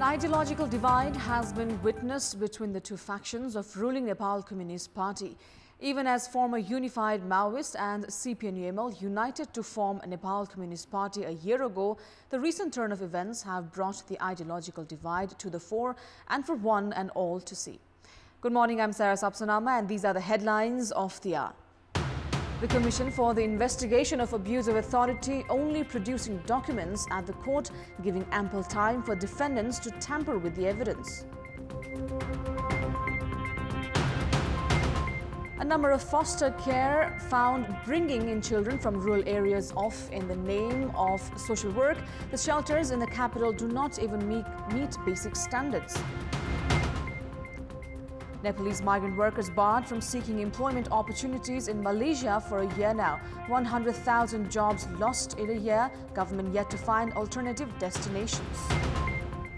ideological divide has been witnessed between the two factions of ruling Nepal Communist Party. Even as former unified Maoist and CPN-UML united to form Nepal Communist Party a year ago, the recent turn of events have brought the ideological divide to the fore and for one and all to see. Good morning, I'm Sarah Sapsanama and these are the headlines of the hour. The Commission for the Investigation of Abuse of Authority only producing documents at the court, giving ample time for defendants to tamper with the evidence. A number of foster care found bringing in children from rural areas off in the name of social work. The shelters in the capital do not even meet basic standards. Nepalese migrant workers barred from seeking employment opportunities in Malaysia for a year now. 100,000 jobs lost in a year, government yet to find alternative destinations.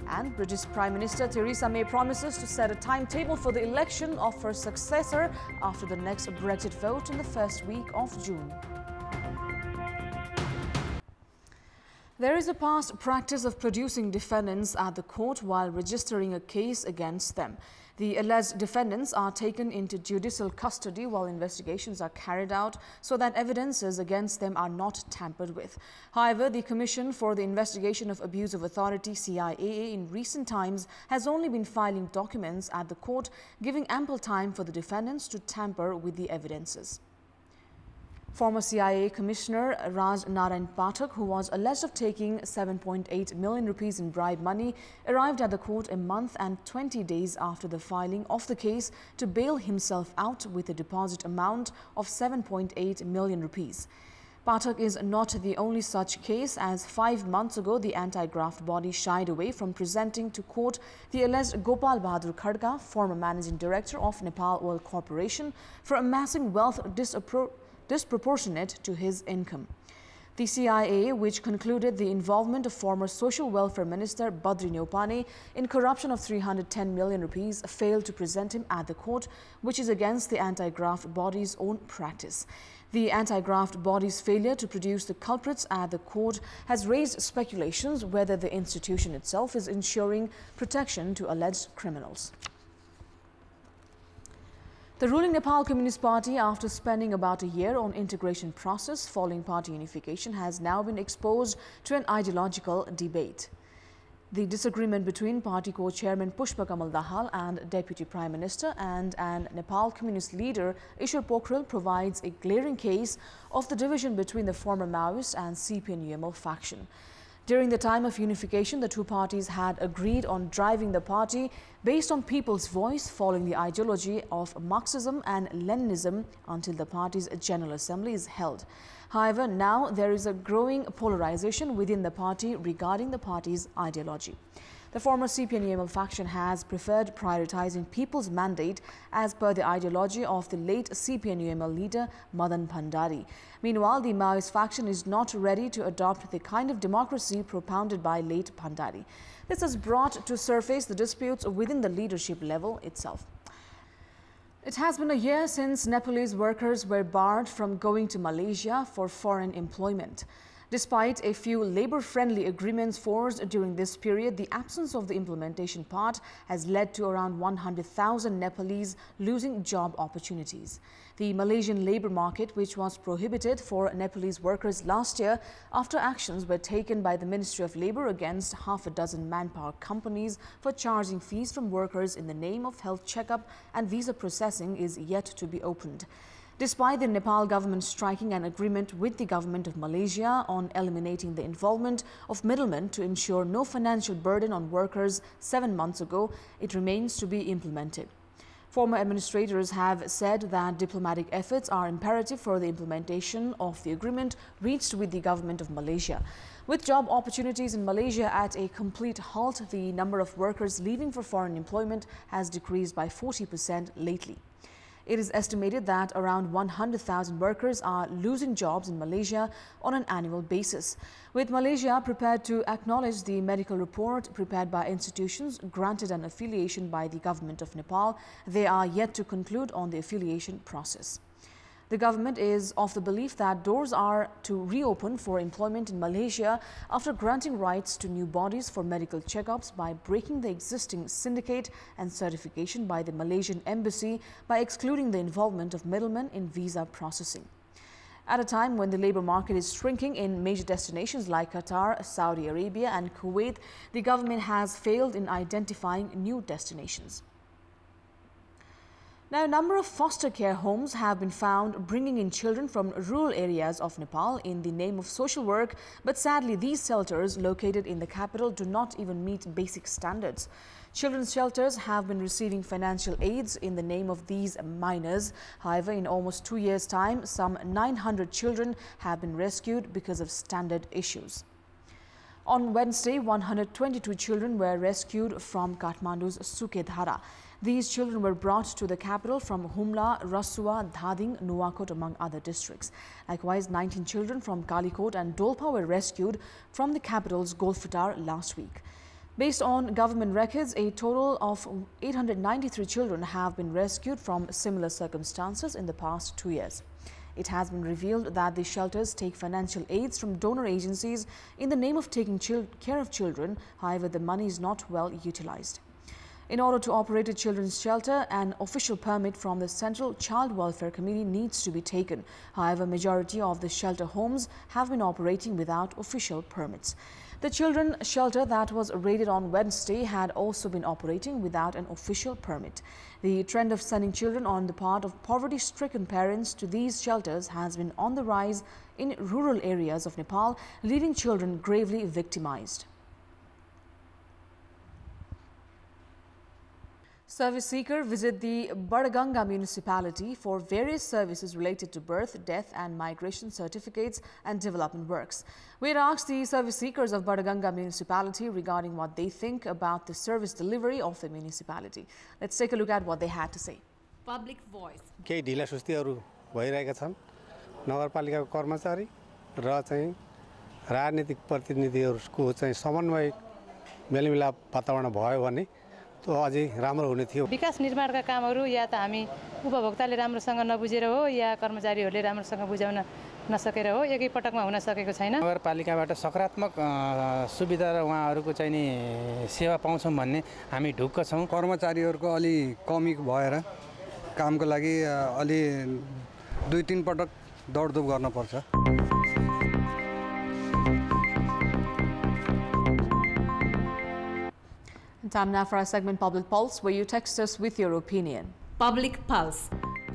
And British Prime Minister Theresa May promises to set a timetable for the election of her successor after the next Brexit vote in the first week of June. There is a past practice of producing defendants at the court while registering a case against them. The alleged defendants are taken into judicial custody while investigations are carried out so that evidences against them are not tampered with. However, the Commission for the Investigation of Abuse of Authority, CIAA, in recent times has only been filing documents at the court, giving ample time for the defendants to tamper with the evidences. Former CIA Commissioner Raj Narayan Pathak, who was alleged of taking 7.8 million rupees in bribe money, arrived at the court a month and 20 days after the filing of the case to bail himself out with a deposit amount of 7.8 million rupees. Pathak is not the only such case, as 5 months ago the anti-graft body shied away from presenting to court the alleged Gopal Bahadur Khadga, former managing director of Nepal Oil Corporation, for amassing wealth disproportionate to his income. The CIA, which concluded the involvement of former Social Welfare Minister Badri Neupane in corruption of 310 million rupees, failed to present him at the court, which is against the anti-graft body's own practice. The anti-graft body's failure to produce the culprits at the court has raised speculations whether the institution itself is ensuring protection to alleged criminals. The ruling Nepal Communist Party, after spending about a year on integration process following party unification, has now been exposed to an ideological debate. The disagreement between party co-chairman Pushpa Kamal Dahal and Deputy Prime Minister and Nepal Communist leader Ishwar Pokhrel provides a glaring case of the division between the former Maoist and CPN-UML faction. During the time of unification, the two parties had agreed on driving the party based on people's voice, following the ideology of Marxism and Leninism until the party's General Assembly is held. However, now there is a growing polarization within the party regarding the party's ideology. The former CPN-UML faction has preferred prioritizing people's mandate as per the ideology of the late CPN-UML leader Madan Bhandari. Meanwhile, the Maoist faction is not ready to adopt the kind of democracy propounded by late Bhandari. This has brought to surface the disputes within the leadership level itself. It has been a year since Nepalese workers were barred from going to Malaysia for foreign employment. Despite a few labor-friendly agreements forged during this period, the absence of the implementation part has led to around 100,000 Nepalese losing job opportunities. The Malaysian labor market, which was prohibited for Nepalese workers last year after actions were taken by the Ministry of Labour against half a dozen manpower companies for charging fees from workers in the name of health checkup and visa processing, is yet to be opened. Despite the Nepal government striking an agreement with the government of Malaysia on eliminating the involvement of middlemen to ensure no financial burden on workers 7 months ago, it remains to be implemented. Former administrators have said that diplomatic efforts are imperative for the implementation of the agreement reached with the government of Malaysia. With job opportunities in Malaysia at a complete halt, the number of workers leaving for foreign employment has decreased by 40% lately. It is estimated that around 100,000 workers are losing jobs in Malaysia on an annual basis. With Malaysia prepared to acknowledge the medical report prepared by institutions granted an affiliation by the government of Nepal, they are yet to conclude on the affiliation process. The government is of the belief that doors are to reopen for employment in Malaysia after granting rights to new bodies for medical checkups by breaking the existing syndicate and certification by the Malaysian embassy by excluding the involvement of middlemen in visa processing. At a time when the labour market is shrinking in major destinations like Qatar, Saudi Arabia and Kuwait, the government has failed in identifying new destinations. Now, a number of foster care homes have been found bringing in children from rural areas of Nepal in the name of social work, but sadly these shelters located in the capital do not even meet basic standards. Children's shelters have been receiving financial aids in the name of these minors. However, in almost 2 years' time, some 900 children have been rescued because of standard issues. On Wednesday, 122 children were rescued from Kathmandu's Sukedhara. These children were brought to the capital from Humla, Rasua, Dhading, Nuwakot, among other districts. Likewise, 19 children from Kalikot and Dolpa were rescued from the capital's Golfitar last week. Based on government records, a total of 893 children have been rescued from similar circumstances in the past 2 years. It has been revealed that the shelters take financial aids from donor agencies in the name of taking care of children. However, the money is not well utilized. In order to operate a children's shelter, an official permit from the Central Child Welfare Committee needs to be taken. However, majority of the shelter homes have been operating without official permits. The children shelter that was raided on Wednesday had also been operating without an official permit. The trend of sending children on the part of poverty-stricken parents to these shelters has been on the rise in rural areas of Nepal, leaving children gravely victimized. Service seekers visit the Badaganga municipality for various services related to birth, death and migration certificates and development works. We had asked the service seekers of Badaganga municipality regarding what they think about the service delivery of the municipality. Let's take a look at what they had to say. Public voice. केही ढिलासुस्तीहरू भइरहेका छन् नगरपालिकाको कर्मचारी र चाहिँ राजनीतिक प्रतिनिधिहरूको चाहिँ समन्वय मेलमिलाप वातावरण भयो भने तो अझै राम्रो हुने थियो। विकास निर्माणका कामहरू या त हामी उपभोक्ताले राम्रोसँग नबुझेर हो या कर्मचारीहरूले राम्रोसँग बुझाउन नसकेर हो, एकै पटकमा हुन सकेको छैन। नगरपालिकाबाट सकारात्मक सुविधा र उहाँहरूको चाहिँ नि सेवा पाउँछौं भन्ने हामी ढुक्क छौं। कर्मचारीहरूको अलि कमी भएर कामको लागि अलि 2-3 पटक दौडधुप गर्न पर्छ। Time now for our segment Public Pulse, where you text us with your opinion. Public Pulse.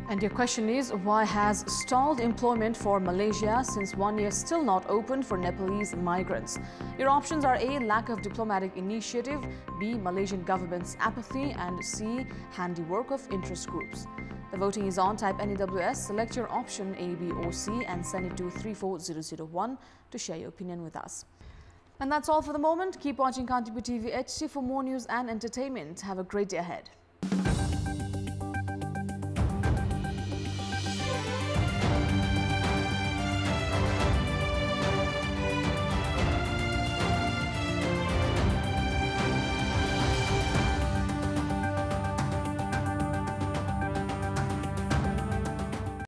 And your question is, why has stalled employment for Malaysia since 1 year still not open for Nepalese migrants? Your options are A, lack of diplomatic initiative, B, Malaysian government's apathy, and C, handiwork of interest groups. The voting is on. Type NEWS, select your option A, B or C and send it to 34001 to share your opinion with us. And that's all for the moment. Keep watching Kantipur TV HD for more news and entertainment. Have a great day ahead.